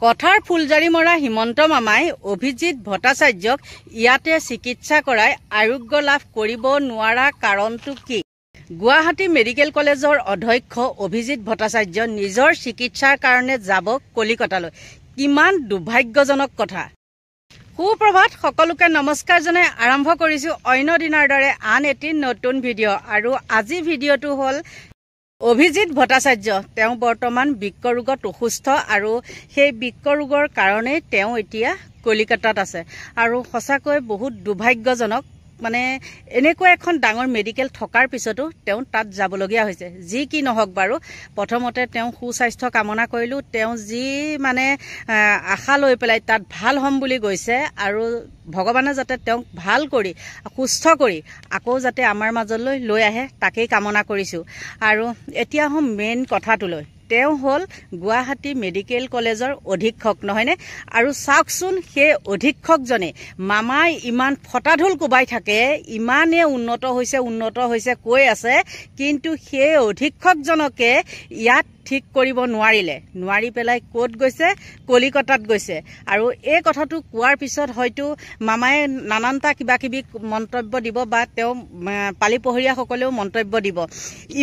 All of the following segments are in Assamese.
কথাৰ ফুলজাৰি মৰা হিমন্ত মামাই অভিজিৎ ভট্টাচাৰ্যক ইয়াতে চিকিৎসা কৰাই আৰোগ্য লাভ কৰিব নোৱাৰা কাৰণটো কি? গুৱাহাটী মেডিকেল কলেজৰ অধ্যক্ষ অভিজিৎ ভট্টাচাৰ্য নিজৰ চিকিৎসাৰ কাৰণে যাব কলিকতালৈ। কিমান দুৰ্ভাগ্যজনক কথা। সুপ্ৰভাত, সকলোকে নমস্কাৰ জনাই আৰম্ভ কৰিছো অন্য দিনৰ দৰে আন এটি নতুন ভিডিঅ'। আৰু আজি ভিডিঅ'টো হ'ল অভিজিৎ ভট্টাচাৰ্য। তেওঁ বৰ্তমান বৃক্ক ৰোগত অসুস্থ আৰু সেই বৃক্ক ৰোগৰ কাৰণে তেওঁ এতিয়া কলিকতাত আছে। আৰু সঁচাকৈ বহুত দুৰ্ভাগ্যজনক, মানে এনেকুৱা এখন ডাঙৰ মেডিকেল থকাৰ পিছতো তেওঁ তাত যাবলগীয়া হৈছে। যি কি নহওক বাৰু, প্ৰথমতে তেওঁ সুস্বাস্থ্য কামনা কৰিলোঁ। তেওঁ যি মানে আশা লৈ পেলাই তাত ভাল হ'ম বুলি গৈছে আৰু ভগৱানে যাতে তেওঁক ভাল কৰি সুস্থ কৰি আকৌ যাতে আমাৰ মাজলৈ লৈ আহে তাকেই কামনা কৰিছোঁ। আৰু এতিয়া হ'ম মেইন কথাটোলৈ। তেওঁ হ'ল গুৱাহাটী মেডিকেল কলেজৰ অধীক্ষক, নহয়নে? আৰু চাওকচোন, সেই অধীক্ষকজনে মামাই ইমান ফটাঢোল কোবাই থাকে, ইমানে উন্নত হৈছে কৈ আছে, কিন্তু সেই অধীক্ষকজনকে ইয়াত ঠিক কৰিব নোৱাৰি পেলাই ক'ত গৈছে? কলিকতাত গৈছে। আৰু এই কথাটো কোৱাৰ পিছত হয়তো মামাই নানানটা কিবা কিবি মন্তব্য দিব বা তেওঁ পালি পহৰীয়াসকলেও মন্তব্য দিব।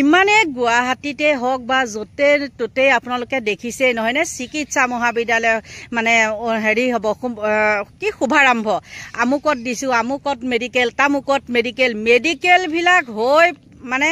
ইমানে গুৱাহাটীতে হওক বা য'তে ত'তেই আপোনালোকে দেখিছেই, নহয়নে? চিকিৎসা মহাবিদ্যালয় মানে হেৰি হ'ব কি শুভাৰম্ভ, আমুকত দিছোঁ, আমুকত মেডিকেল, তামুকত মেডিকেলবিলাক হৈ মানে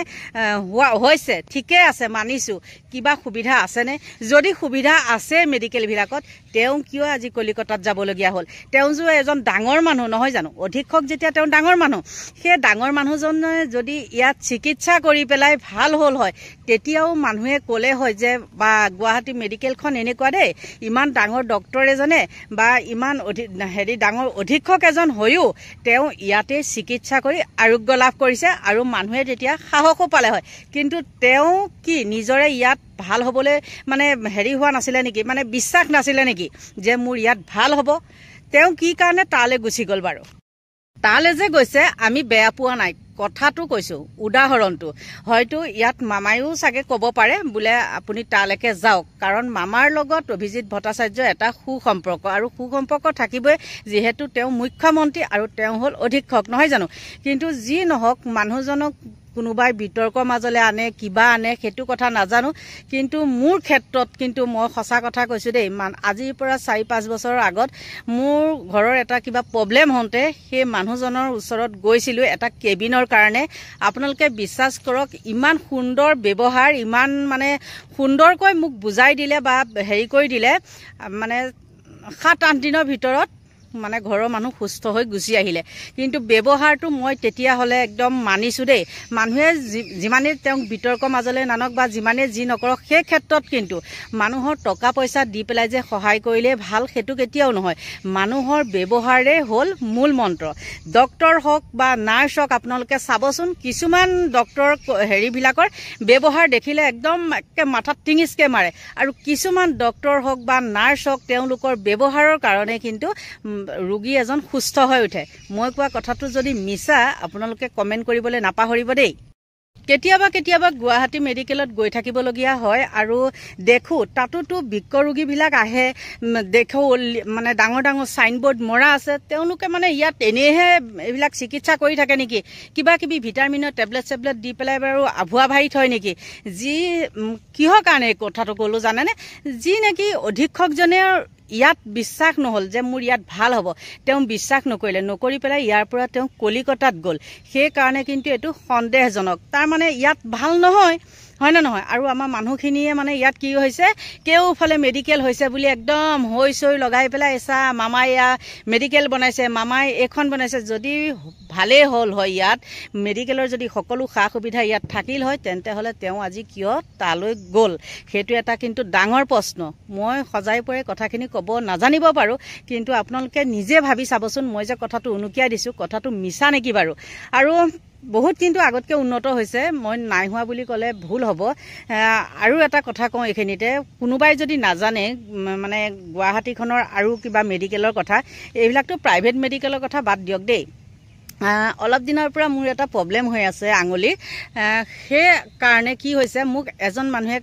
হৈছে, ঠিকে আছে, মানিছোঁ। কিবা সুবিধা আছেনে? যদি সুবিধা আছে মেডিকেলবিলাকত, তেওঁ কিয় আজি কলিকতাত যাবলগীয়া হ'ল? তেওঁ যে এজন ডাঙৰ মানুহ নহয় জানো? অধীক্ষক যেতিয়া তেওঁ ডাঙৰ মানুহ, সেই ডাঙৰ মানুহজনে যদি ইয়াত চিকিৎসা কৰি পেলাই ভাল হ'ল হয়, তেতিয়াও মানুহে ক'লে হয় যে বা গুৱাহাটী মেডিকেলখন এনেকুৱা দেই, ইমান ডাঙৰ ডক্তৰ এজনে বা ইমান ডাঙৰ অধীক্ষক এজন হৈও তেওঁ ইয়াতে চিকিৎসা কৰি আৰোগ্য লাভ কৰিছে আৰু মানুহে তেতিয়া সাহসো পালে হয়। কিন্তু তেওঁ কি নিজৰে ইয়াত ভাল হ'বলৈ মানে হোৱা নাছিলে নেকি? মানে বিশ্বাস নাছিলে নেকি যে মোৰ ইয়াত ভাল হ'ব? তেওঁ কি কাৰণে তালৈ গুচি গ'ল বাৰু? তালৈ যে গৈছে আমি বেয়া পোৱা নাই, কথাটো কৈছোঁ, উদাহৰণটো। হয়তো ইয়াত মামায়ো চাগে ক'ব পাৰে বোলে আপুনি তালৈকে যাওক, কাৰণ মামাৰ লগত অভিজিৎ ভট্টাচাৰ্য এটা সুসম্পৰ্ক, আৰু সুসম্পৰ্ক থাকিবই, যিহেতু তেওঁ মুখ্যমন্ত্ৰী আৰু তেওঁ হ'ল অধীক্ষক, নহয় জানো? কিন্তু যি নহওক, মানুহজনক কোনোবাই বিতৰ্কৰ মাজলৈ আনে, কিবা আনে, সেইটো কথা নাজানো। কিন্তু মোৰ ক্ষেত্ৰত কিন্তু মই সঁচা কথা কৈছোঁ দেই, আজিৰ পৰা 4-5 বছৰৰ আগত মোৰ ঘৰৰ এটা কিবা প্ৰব্লেম হওঁতে সেই মানুহজনৰ ওচৰত গৈছিলোঁ এটা কেবিনৰ কাৰণে। আপোনালোকে বিশ্বাস কৰক, ইমান সুন্দৰ ব্যৱহাৰ, ইমান মানে সুন্দৰকৈ মোক বুজাই দিলে বা হেৰি কৰি দিলে, মানে 7-8 দিনৰ ভিতৰত মানে ঘৰৰ মানুহ সুস্থ হৈ গুচি আহিলে। কিন্তু ব্যৱহাৰটো মই তেতিয়াহ'লে একদম মানিছোঁ দেই। মানুহে যিমানেই তেওঁক বিতৰ্কৰ মাজলৈ নানক বা যিমানেই যি নকৰক, সেই ক্ষেত্ৰত কিন্তু মানুহৰ টকা পইচা দি পেলাই যে সহায় কৰিলে ভাল, সেইটো কেতিয়াও নহয়। মানুহৰ ব্যৱহাৰেই হ'ল মূল মন্ত্ৰ। ডক্তৰ হওক বা নাৰ্ছ হওক, আপোনালোকে চাবচোন, কিছুমান ডক্তৰ হেৰিবিলাকৰ ব্যৱহাৰ দেখিলে একদম একে মাথাত টিঙিচকৈ মাৰে, আৰু কিছুমান ডক্তৰ হওক বা নাৰ্ছ হওক, তেওঁলোকৰ ব্যৱহাৰৰ কাৰণে কিন্তু ৰোগী এজন সুস্থ হৈ উঠে। মই কোৱা কথাটো যদি মিছা, আপোনালোকে কমেণ্ট কৰিবলৈ নাপাহৰিব দেই। কেতিয়াবা গুৱাহাটী মেডিকেলত গৈ থাকিবলগীয়া হয় আৰু দেখোঁ তাতোতো বৃক্ক ৰোগীবিলাক আহে, দেখোঁ মানে ডাঙৰ চাইনবোৰ্ড মৰা আছে। তেওঁলোকে মানে ইয়াত এনেইহে এইবিলাক চিকিৎসা কৰি থাকে নেকি? কিবা কিবি ভিটামিনৰ টেবলেট দি পেলাই বাৰু আভুৱা ভাৰি থয় নেকি? কিহৰ কাৰণে এই কথাটো ক'লোঁ জানেনে? যি নেকি অধীক্ষকজনে ইয়াত বিশ্বাস নহ'ল যে মোৰ ইয়াত ভাল হ'ব, তেওঁ বিশ্বাস নকৰি পেলাই ইয়াৰ পৰা তেওঁ কলিকতাত গ'ল। সেইকাৰণে কিন্তু এইটো সন্দেহজনক। তাৰমানে ইয়াত ভাল নহয়, হয় নে নহয়? আৰু আমাৰ মানুহখিনিয়ে মানে ইয়াত কি হৈছে, কেওফালে মেডিকেল হৈছে বুলি একদম হৈ চৈ লগাই পেলাই, মামাই এয়া মেডিকেল বনাইছে, মামাই এইখন বনাইছে। যদি ভালেই হ'ল হয়, ইয়াত মেডিকেলৰ যদি সকলো সা সুবিধা ইয়াত থাকিল হয়, তেন্তে হ'লে তেওঁ আজি কিয় তালৈ গ'ল? সেইটো এটা কিন্তু ডাঙৰ প্ৰশ্ন। মই সজাই পৰে কথাখিনি ক'ব নাজানিব পাৰোঁ, কিন্তু আপোনালোকে নিজে ভাবি চাবচোন, মই যে কথাটো উনুকিয়াই দিছোঁ, কথাটো মিছা নেকি বাৰু? আৰু বহুত কিন্তু আগতকৈ উন্নত হৈছে, মই নাই হোৱা বুলি ক'লে ভুল হ'ব। আৰু এটা কথা কওঁ এইখিনিতে, কোনোবাই যদি নাজানে মানে গুৱাহাটীখনৰ আৰু কিবা মেডিকেলৰ কথা, এইবিলাকতো প্ৰাইভেট মেডিকেলৰ কথা বাদ দিয়ক দেই। অলপ দিনৰ পৰা মোৰ এটা প্ৰব্লেম হৈ আছে আঙুলিৰ সেই কাৰণে কি হৈছে মোক এজন মানুহে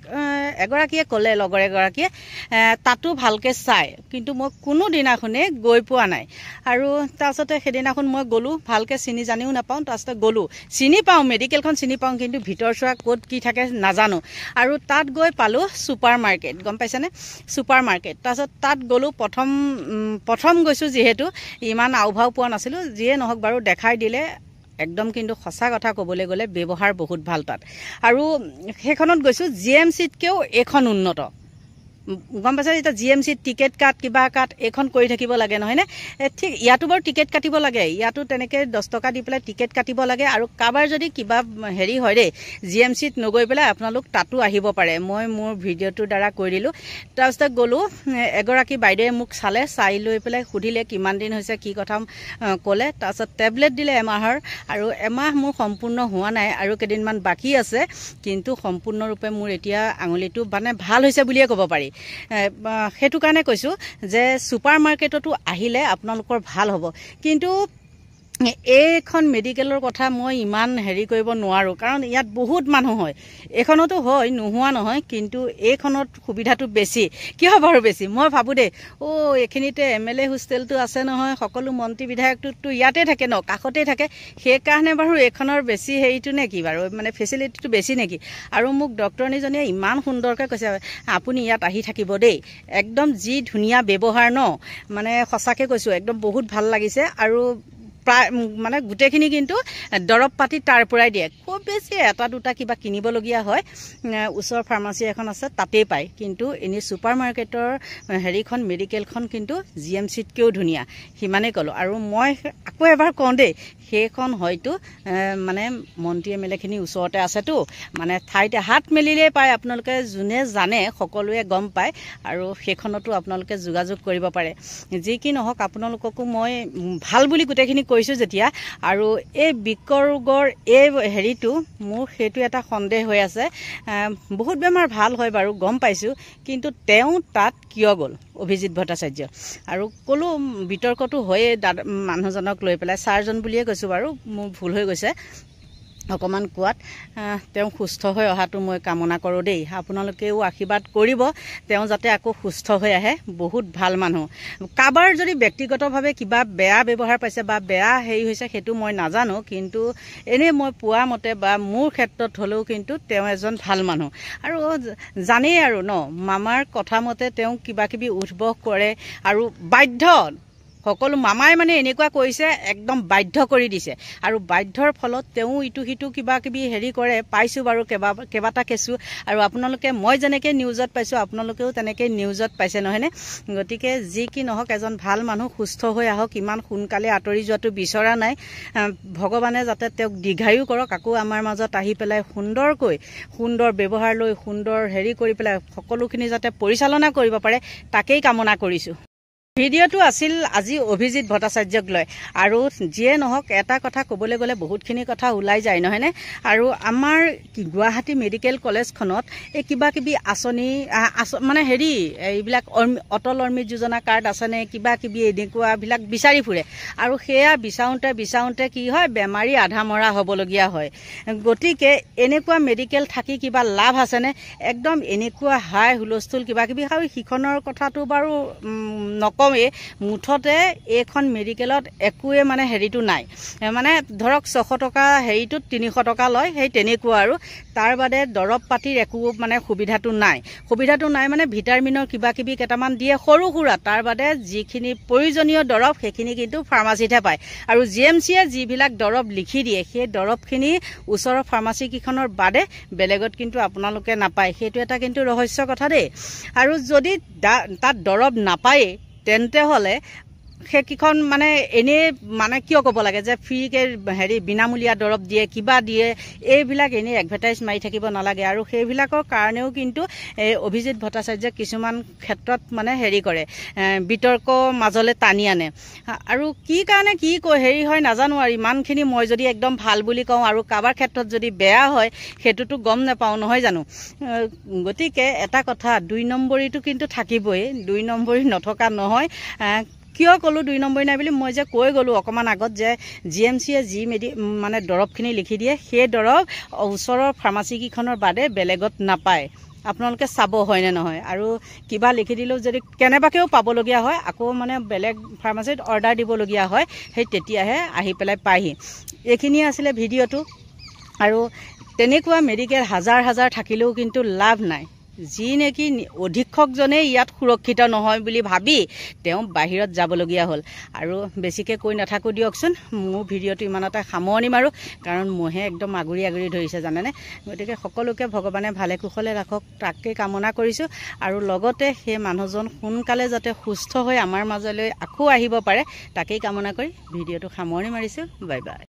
এগৰাকীয়ে ক'লে লগৰ এগৰাকীয়ে তাতো ভালকৈ চাই কিন্তু মই কোনো দিনাখনে গৈ পোৱা নাই আৰু তাৰপিছতে সেইদিনাখন মই গ'লোঁ ভালকৈ চিনি জানিও নাপাওঁ তাৰপিছতে গ'লোঁ চিনি পাওঁ মেডিকেলখন চিনি পাওঁ কিন্তু ভিতৰ চোৱা ক'ত কি থাকে নাজানো আৰু তাত গৈ পালোঁ ছুপাৰ মাৰ্কেট গম পাইছেনে ছুপাৰ মাৰ্কেট তাৰপিছত তাত গ'লোঁ প্ৰথম গৈছোঁ যিহেতু ইমান আওভাও পোৱা নাছিলোঁ যিয়ে নহওক বাৰু দেখাই দিলে একদম কিন্তু সঁচা কথা ক'বলৈ গ'লে ব্যৱহাৰ বহুত ভাল তাত আৰু সেইখনত গৈছোঁ GMCতকৈও এইখন উন্নত গম পাইছে এতিয়া GMCত টিকেট কাট কিবা কাট এইখন কৰি থাকিব লাগে নহয়নে ঠিক ইয়াতো বাৰু টিকেট কাটিব লাগে ইয়াতো তেনেকৈ 10 টকা দি পেলাই টিকেট কাটিব লাগে আৰু কাৰোবাৰ যদি কিবা হেৰি হয় দেই GMCত নগৈ পেলাই আপোনালোক তাতো আহিব পাৰে মই মোৰ ভিডিঅ'টোৰ দ্বাৰা কৈ দিলোঁ তাৰপিছতে গ'লোঁ এগৰাকী বাইদেৱে মোক চাই লৈ পেলাই সুধিলে কিমান দিন হৈছে কি কথা ক'লে তাৰপিছত টেবলেট দিলে এমাহৰ আৰু এমাহ মোৰ সম্পূৰ্ণ হোৱা নাই আৰু কেইদিনমান বাকী আছে কিন্তু সম্পূৰ্ণৰূপে মোৰ এতিয়া আঙুলিটো মানে ভাল হৈছে বুলিয়ে ক'ব পাৰি সেইটো কাৰণে কৈছোঁ যে ছুপাৰ মাৰ্কেটতো আহিলে আপোনালোকৰ ভাল হ'ব কিন্তু এইখন মেডিকেলৰ কথা মই ইমান হেৰি কৰিব নোৱাৰোঁ কাৰণ ইয়াত বহুত মানুহ হয় এইখনতো হয় নোহোৱা নহয় কিন্তু এইখনত সুবিধাটো বেছি কিয় বাৰু বেছি মই ভাবোঁ দেই এইখিনিতে MLA হোষ্টেলটো আছে নহয় সকলো মন্ত্ৰী বিধায়কটো ইয়াতে থাকে ন কাষতে থাকে সেইকাৰণে বাৰু এইখনৰ বেছি হেৰিটো নে কি বাৰু মানে ফেচিলিটিটো বেছি নেকি আৰু মোক ডক্টৰনীজনীয়ে ইমান সুন্দৰকৈ কৈছে আপুনি ইয়াত আহি থাকিব দেই একদম যি ধুনীয়া ব্যৱহাৰ ন মানে সঁচাকৈ কৈছোঁ একদম বহুত ভাল লাগিছে আৰু প্ৰায় মানে গোটেইখিনি কিন্তু দৰৱ পাতি তাৰ পৰাই দিয়ে খুব বেছি এটা দুটা কিবা কিনিবলগীয়া হয় ওচৰৰ ফাৰ্মাচী এখন আছে তাতেই পায় কিন্তু এনেই ছুপাৰ মাৰ্কেটৰ হেৰিখন মেডিকেলখন কিন্তু GMCতকৈও ধুনীয়া সিমানেই ক'লোঁ আৰু মই আকৌ এবাৰ কওঁ দেই সেইখন হয়তো মানে মন্ত্ৰী MLAখিনি ওচৰতে আছেতো মানে ঠাইতে হাত মেলিলেই পায় আপোনালোকে যোনে জানে সকলোৱে গম পায় আৰু সেইখনতো আপোনালোকে যোগাযোগ কৰিব পাৰে যি কি নহওক আপোনালোককো মই ভাল বুলি গোটেইখিনি কৈছোঁ যেতিয়া আৰু এই বৃক্ক ৰোগৰ এই হেৰিটো মোৰ সেইটো এটা সন্দেহ হৈ আছে বহুত বেমাৰ ভাল হয় বাৰু গম পাইছোঁ কিন্তু তেওঁ তাত কিয় গ'ল অভিজিৎ ভট্টাচাৰ্য আৰু ক'লোঁ বিতৰ্কটো হয়েই মানুহজনক লৈ পেলাই ছাৰজন বুলিয়ে কৈছোঁ বাৰু মোৰ ভুল হৈ গৈছে অকণমান কোৱাত তেওঁ সুস্থ হৈ অহাটো মই কামনা কৰোঁ দেই আপোনালোকেও আশীৰ্বাদ কৰিব তেওঁ যাতে আকৌ সুস্থ হৈ আহে বহুত ভাল মানুহ কাৰোবাৰ যদি ব্যক্তিগতভাৱে কিবা বেয়া ব্যৱহাৰ পাইছে বা বেয়া হেৰি হৈছে সেইটো মই নাজানো কিন্তু এনেই মই পোৱা মতে বা মোৰ ক্ষেত্ৰত হ'লেও কিন্তু তেওঁ এজন ভাল মানুহ আৰু জানেই আৰু ন মামাৰ কথা মতে তেওঁ কিবা কিবি উদ্ভৱ কৰে আৰু বাধ্য সকলো মামাই মানে এনেকুৱা কৰিছে একদম বাধ্য কৰি দিছে আৰু বাধ্যৰ ফলত তেওঁ ইটো সিটো কিবা কিবি হেৰি কৰে পাইছোঁ বাৰু কেইবাটা কেছো আৰু আপোনালোকে মই যেনেকৈ নিউজত পাইছোঁ আপোনালোকেও তেনেকৈ নিউজত পাইছে নহয়নে গতিকে যি কি নহওক এজন ভাল মানুহ সুস্থ হৈ আহক ইমান সোনকালে আঁতৰি যোৱাটো বিচৰা নাই ভগৱানে যাতে তেওঁক দীৰ্ঘায়ু কৰক আকৌ আমাৰ মাজত আহি পেলাই সুন্দৰ ব্যৱহাৰ লৈ সুন্দৰ হেৰি কৰি পেলাই সকলোখিনি যাতে পৰিচালনা কৰিব পাৰে তাকেই কামনা কৰিছোঁ ভিডিঅ'টো আছিল আজি অভিজিৎ ভট্টাচাৰ্যক লৈ আৰু যিয়ে নহওক এটা কথা ক'বলৈ গ'লে বহুতখিনি কথা ওলাই যায় নহয়নে আৰু আমাৰ গুৱাহাটী মেডিকেল কলেজখনত এই কিবা কিবি আঁচনি মানে হেৰি এইবিলাক অটল অমৃত যোজনা কাৰ্ড আছেনে কিবা কিবি এনেকুৱাবিলাক বিচাৰি ফুৰে আৰু সেয়া বিচাৰোঁতে কি হয় বেমাৰী আধা মৰা হ'বলগীয়া হয় গতিকে এনেকুৱা মেডিকেল থাকি কিবা লাভ আছেনে একদম এনেকুৱা হাই হুলস্থুল কিবা কিবি আৰু সিখনৰ কথাটো বাৰু নকওঁ মুঠতে এইখন মেডিকেলত একোৱে মানে হেৰিটো নাই মানে ধৰক 600 টকা হেৰিটোত 300 টকা লয় সেই তেনেকুৱা আৰু তাৰ বাদে দৰৱ পাতিৰ একো মানে সুবিধাটো নাই মানে ভিটামিনৰ কিবা কিবি কেইটামান দিয়ে সৰু সুৰা তাৰ বাদে যিখিনি প্ৰয়োজনীয় দৰৱ সেইখিনি কিন্তু ফাৰ্মাচীতহে পায় আৰু GMCয়ে যিবিলাক দৰৱ লিখি দিয়ে সেই দৰৱখিনি ওচৰৰ ফাৰ্মাচী কেইখনৰ বাদে বেলেগত কিন্তু আপোনালোকে নাপায় সেইটো এটা কিন্তু ৰহস্য কথা দেই আৰু যদি তাত দৰৱ নাপায়ে তেন্তে হ'লে সেইকেইখন মানে এনেই মানে কিয় ক'ব লাগে যে ফ্ৰীকৈ হেৰি বিনামূলীয়া দৰৱ দিয়ে কিবা দিয়ে এইবিলাক এনেই এডভাৰটাইজ মাৰি থাকিব নালাগে আৰু সেইবিলাকৰ কাৰণেও কিন্তু এই অভিজিৎ ভট্টাচাৰ্যক কিছুমান ক্ষেত্ৰত মানে হেৰি কৰে বিতৰ্ক মাজলৈ টানি আনে আৰু কি কাৰণে কি হেৰি হয় নাজানো আৰু ইমানখিনি মই যদি একদম ভাল বুলি কওঁ আৰু কাৰোবাৰ ক্ষেত্ৰত যদি বেয়া হয় সেইটোতো গম নাপাওঁ নহয় জানো গতিকে এটা কথা 2 নম্বৰীটো কিন্তু থাকিবই 2 নম্বৰী নথকা নহয় কিয় ক'লোঁ 2 নম্বৰ নাই বুলি মই যে কৈ গ'লোঁ অকণমান আগত যে GMCয়ে যি মানে দৰৱখিনি লিখি দিয়ে সেই দৰৱ ওচৰৰ ফাৰ্মাচীকেইখনৰ বাদে বেলেগত নাপায় আপোনালোকে চাব হয়নে নহয় আৰু কিবা লিখি দিলেও যদি কেনেবাকেও পাবলগীয়া হয় আকৌ মানে বেলেগ ফাৰ্মাচীত অৰ্ডাৰ দিবলগীয়া হয় সেই তেতিয়াহে আহি পেলাই পায়হি এইখিনিয়ে আছিলে ভিডিঅ'টো আৰু তেনেকুৱা মেডিকেল হাজাৰ হাজাৰ থাকিলেও কিন্তু লাভ নাই যি নেকি অধীক্ষকজনে ইয়াত সুৰক্ষিত নহয় বুলি ভাবি তেওঁ বাহিৰত যাবলগীয়া হ'ল আৰু বেছিকৈ কৈ নাথাকোঁ দিয়কচোন মোৰ ভিডিঅ'টো ইমানতে সামৰণি মাৰোঁ কাৰণ মহে একদম আগুৰি ধৰিছে জানেনে গতিকে সকলোকে ভগৱানে ভালে কুশলে ৰাখক তাকেই কামনা কৰিছোঁ আৰু লগতে সেই মানুহজন সোনকালে যাতে সুস্থ হৈ আমাৰ মাজলৈ আকৌ আহিব পাৰে তাকেই কামনা কৰি ভিডিঅ'টো সামৰণি মাৰিছোঁ বাই বাই